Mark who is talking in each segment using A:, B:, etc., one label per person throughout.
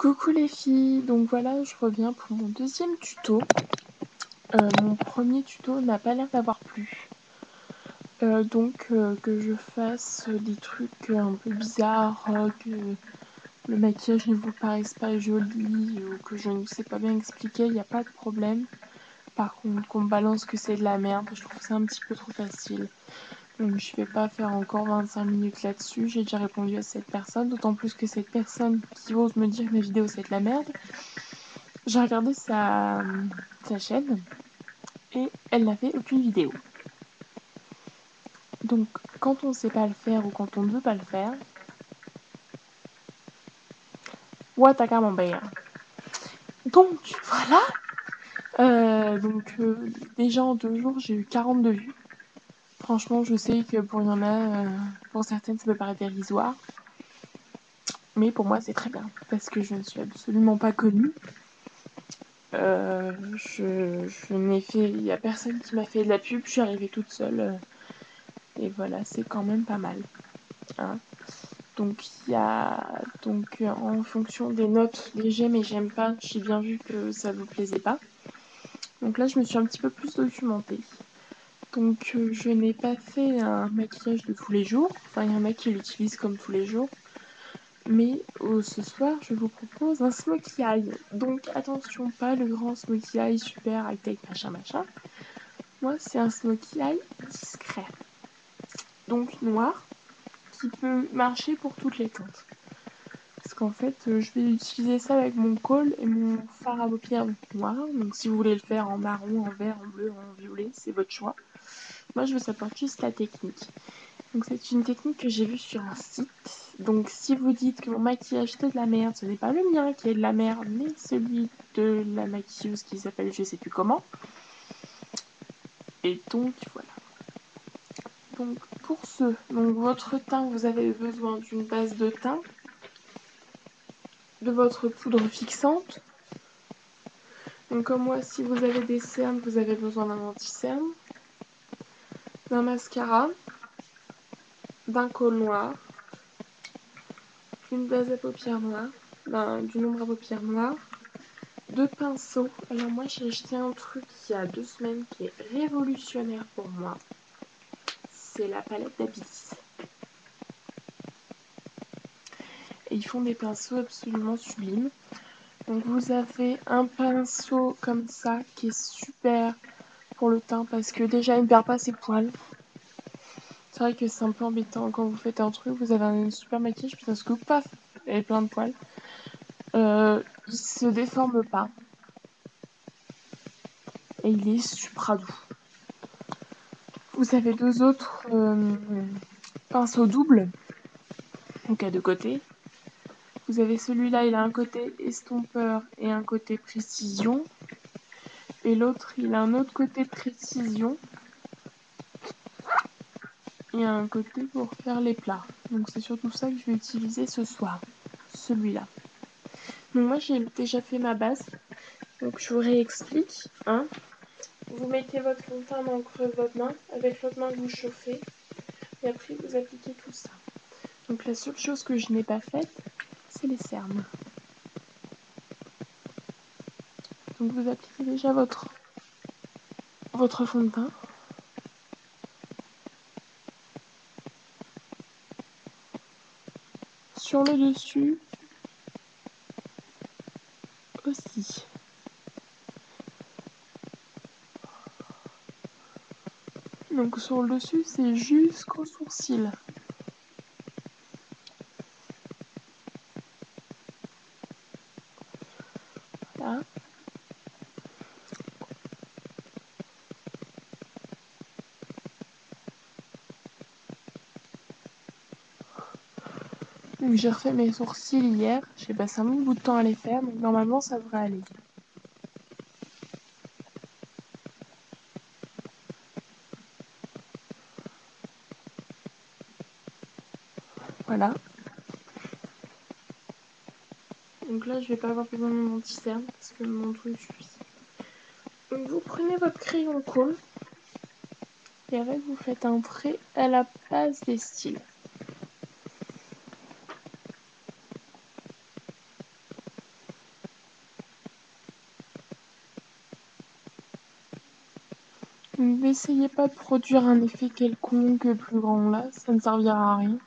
A: Coucou les filles, donc voilà, je reviens pour mon deuxième tuto. Mon premier tuto n'a pas l'air d'avoir plu. Que je fasse des trucs un peu bizarres, que le maquillage ne vous paraisse pas joli ou que je ne sais pas bien expliquer, il n'y a pas de problème. Par contre, qu'on me balance que c'est de la merde, je trouve ça un petit peu trop facile. Donc je vais pas faire encore 25 minutes là-dessus, j'ai déjà répondu à cette personne, d'autant plus que cette personne qui ose me dire que mes vidéos c'est de la merde. J'ai regardé sa chaîne et elle n'avait aucune vidéo. Donc quand on sait pas le faire ou quand on ne veut pas le faire, what a camembert. Donc voilà. Déjà en 2 jours j'ai eu 42 vues. Franchement je sais que pour certaines ça peut paraître dérisoire. Mais pour moi c'est très bien parce que je ne suis absolument pas connue. Je n'ai fait, il n'y a personne qui m'a fait de la pub, je suis arrivée toute seule. Et voilà, c'est quand même pas mal. Hein. Donc en fonction des notes, des j'aime et j'aime pas, j'ai bien vu que ça vous plaisait pas. Donc là je me suis un petit peu plus documentée. Je n'ai pas fait un maquillage de tous les jours. Enfin il y en a qui l'utilisent comme tous les jours. Mais ce soir je vous propose un smokey eye. Donc attention, pas le grand smokey eye super high-tech machin machin. Moi c'est un smokey eye discret. Donc noir qui peut marcher pour toutes les teintes. Parce qu'en fait, je vais utiliser ça avec mon col et mon fard à paupières noir. Donc si vous voulez le faire en marron, en vert, en bleu, en violet, c'est votre choix. Moi, je vous apporte juste la technique. Donc c'est une technique que j'ai vue sur un site. Donc si vous dites que mon maquillage c'est de la merde, ce n'est pas le mien qui est de la merde, mais celui de la maquilleuse qui s'appelle je sais plus comment. Et donc voilà. Donc pour votre teint, vous avez besoin d'une base de teint, de votre poudre fixante. Donc comme moi, si vous avez des cernes, vous avez besoin d'un anti-cerne, d'un mascara, d'un col noir, d'une base à paupières noire, du ombre à paupières noire, de pinceaux. Alors moi j'ai acheté un truc il y a 2 semaines qui est révolutionnaire pour moi. C'est la palette d'Abilis. Et ils font des pinceaux absolument sublimes. Donc vous avez un pinceau comme ça qui est super pour le teint parce que déjà il ne perd pas ses poils. C'est vrai que c'est un peu embêtant quand vous faites un truc, vous avez un super maquillage, puis d'un coup, paf, elle est plein de poils. Il se déforme pas. Et il est super doux. Vous avez 2 autres pinceaux doubles, donc à 2 côtés. Vous avez celui-là, il a un côté estompeur et un côté précision. Et l'autre, il a un autre côté précision. Et un côté pour faire les plats. Donc c'est surtout ça que je vais utiliser ce soir. Celui-là. Donc moi j'ai déjà fait ma base. Donc je vous réexplique. Hein. Vous mettez votre fond de teint dans le creux de votre main. Avec l'autre main vous chauffez. Et après vous appliquez tout ça. Donc la seule chose que je n'ai pas faite, c'est les cernes. Donc vous appliquez déjà votre fond de teint. Sur le dessus aussi. Donc sur le dessus, c'est jusqu'au sourcil. Voilà. Donc j'ai refait mes sourcils hier. J'ai passé un bon bout de temps à les faire, donc normalement ça devrait aller. Voilà. Donc là, je vais pas avoir besoin de mon anti-cerne parce que mon truc suffit. Donc vous prenez votre crayon colle et avec vous faites un trait à la base des styles. N'essayez pas de produire un effet quelconque plus grand là, ça ne servira à rien.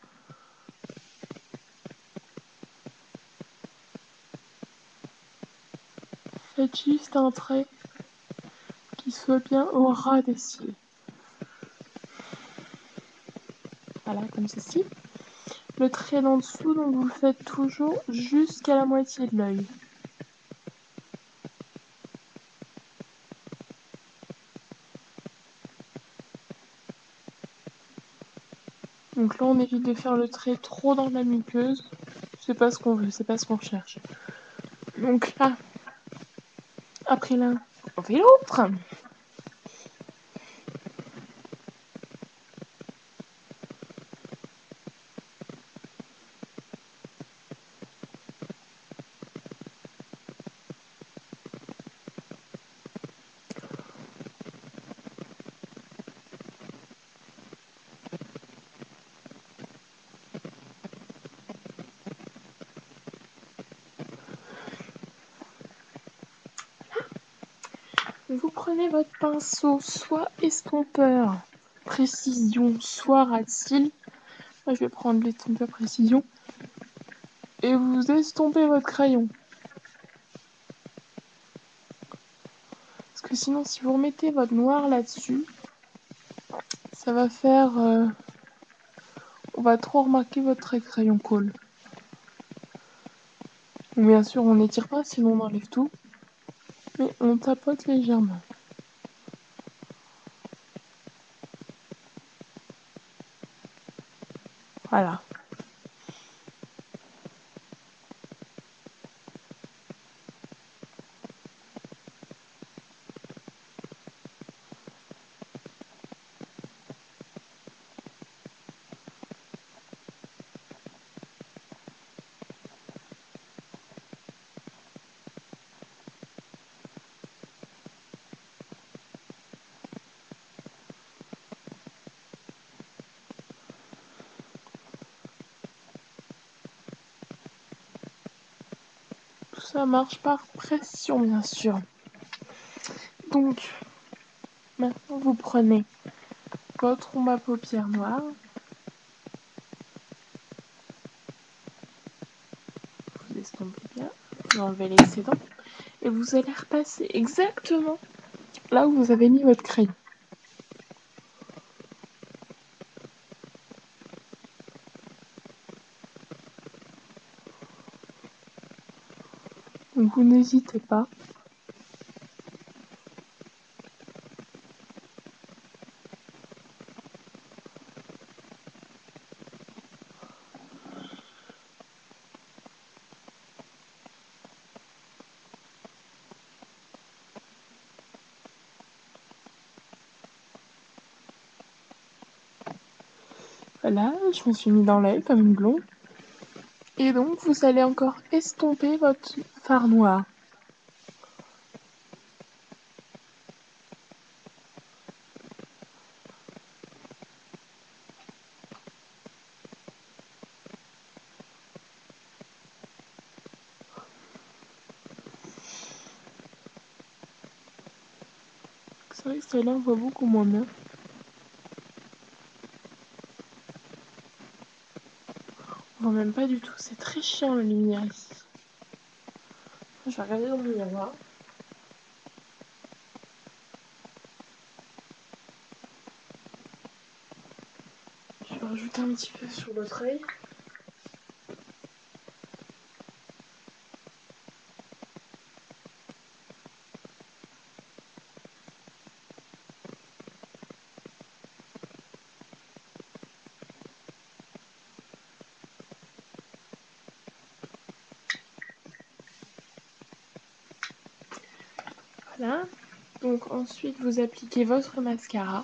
A: Faites juste un trait qui soit bien au ras des cils. Voilà, comme ceci. Le trait d'en dessous, donc vous le faites toujours jusqu'à la moitié de l'œil. Donc là, on évite de faire le trait trop dans la muqueuse. C'est pas ce qu'on veut, c'est pas ce qu'on recherche. Donc là, après l'un, on fait l'autre. Vous prenez votre pinceau, soit estompeur précision, soit ras de cils. Moi, je vais prendre l'estompeur précision. Et vous estompez votre crayon. Parce que sinon, si vous remettez votre noir là-dessus, ça va faire... on va trop remarquer votre trait crayon colle. Donc, bien sûr, on n'étire pas, sinon on enlève tout. Mais on tapote légèrement. Voilà. Tout ça marche par pression, bien sûr. Donc, maintenant, vous prenez votre ombre à paupières noire. Vous estompez bien. Vous enlevez l'excédent. Et vous allez repasser exactement là où vous avez mis votre crayon. Donc vous n'hésitez pas. Voilà, je me suis mis dans l'œil comme une blonde. Et donc vous allez encore estomper votre fard noir. C'est vrai que celle-là on voit beaucoup moins bien. On voit même pas du tout, c'est très chiant la lumière ici. Je vais regarder dans le miroir. Je vais rajouter un petit peu sur l'autre œil. Voilà. Donc ensuite vous appliquez votre mascara.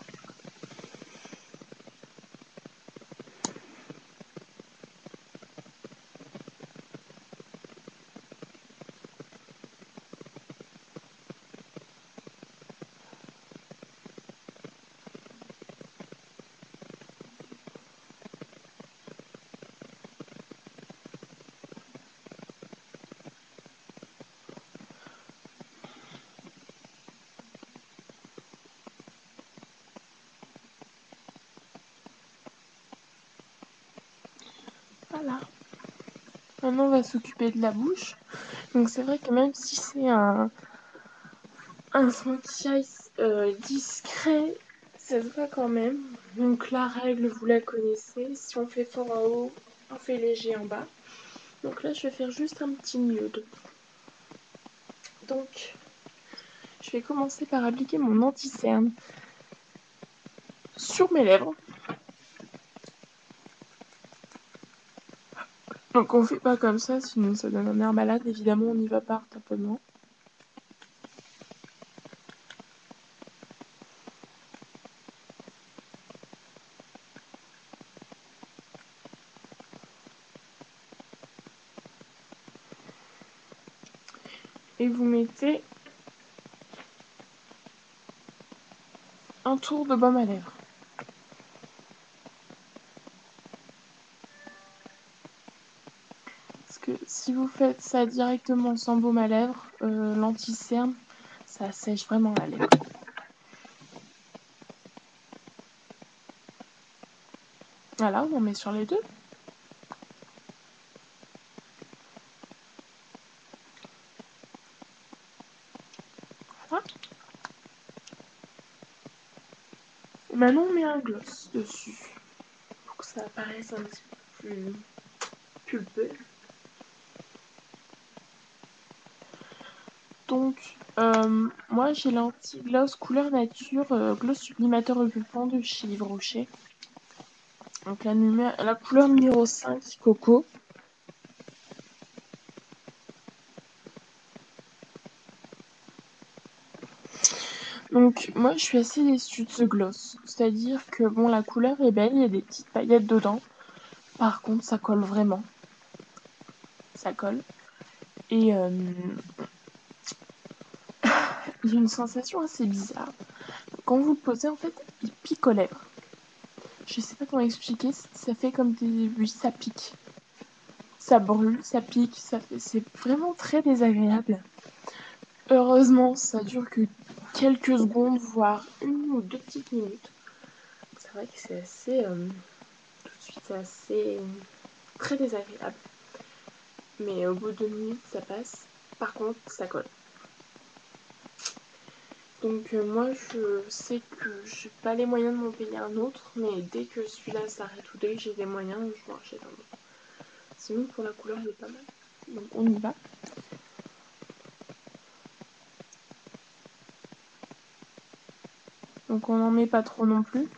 A: Voilà. Maintenant, on va s'occuper de la bouche. Donc, c'est vrai que même si c'est un smokey eyes discret, ça se voit quand même. Donc, la règle, vous la connaissez. Si on fait fort en haut, on fait léger en bas. Donc là, je vais faire juste un petit nude. Donc, je vais commencer par appliquer mon anti-cerne sur mes lèvres. Donc on fait pas comme ça, sinon ça donne un air malade. Évidemment, on n'y va par taponnement. Et vous mettez un tour de baume à lèvres. Parce que si vous faites ça directement sans baume à lèvres, l'anti-cerne, ça sèche vraiment la lèvre. Voilà, on en met sur les deux. Voilà. Et maintenant, on met un gloss dessus. Pour que ça apparaisse un petit peu plus pulpeux. Donc, moi j'ai l'anti-gloss couleur nature gloss sublimateur repulpant de chez Yves Rocher. Donc la couleur numéro 5, Coco. Donc moi je suis assez déçue de ce gloss. C'est-à-dire que bon, la couleur est belle, il y a des petites paillettes dedans. Par contre ça colle vraiment. Ça colle. Et il y a une sensation assez bizarre. Quand vous le posez en fait, il pique aux lèvres. Je sais pas comment expliquer, ça fait comme des... Oui, ça pique. Ça brûle, ça pique, c'est vraiment très désagréable. Heureusement, ça dure que quelques secondes, voire 1 ou 2 petites minutes. C'est vrai que c'est assez... tout de suite, c'est assez... très désagréable. Mais au bout de 2 minutes, ça passe. Par contre, ça colle. Donc moi, je sais que j'ai pas les moyens de m'en payer un autre, mais dès que celui-là s'arrête ou dès que j'ai des moyens, je m'en achète un autre. Sinon, pour la couleur, il est pas mal. Donc on y va. Donc on n'en met pas trop non plus.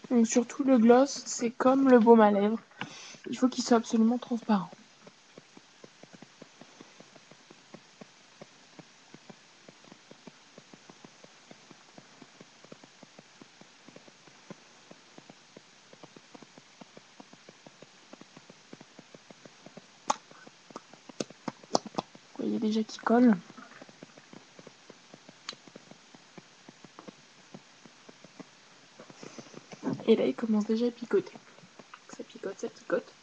A: Donc surtout le gloss, c'est comme le baume à lèvres. Il faut qu'il soit absolument transparent. Vous voyez déjà qu'il colle. Et là, il commence déjà à picoter. Ça picote, ça picote.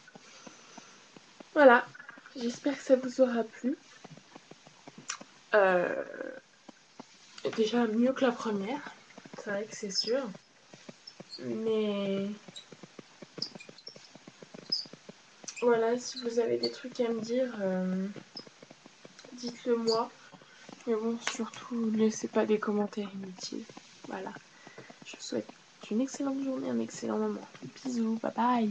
A: Voilà. J'espère que ça vous aura plu. Déjà mieux que la première. C'est vrai que c'est sûr. Mais voilà, si vous avez des trucs à me dire, dites-le moi. Mais bon, surtout, laissez pas des commentaires inutiles. Voilà. Je vous souhaite une excellente journée, un excellent moment. Bisous, bye bye.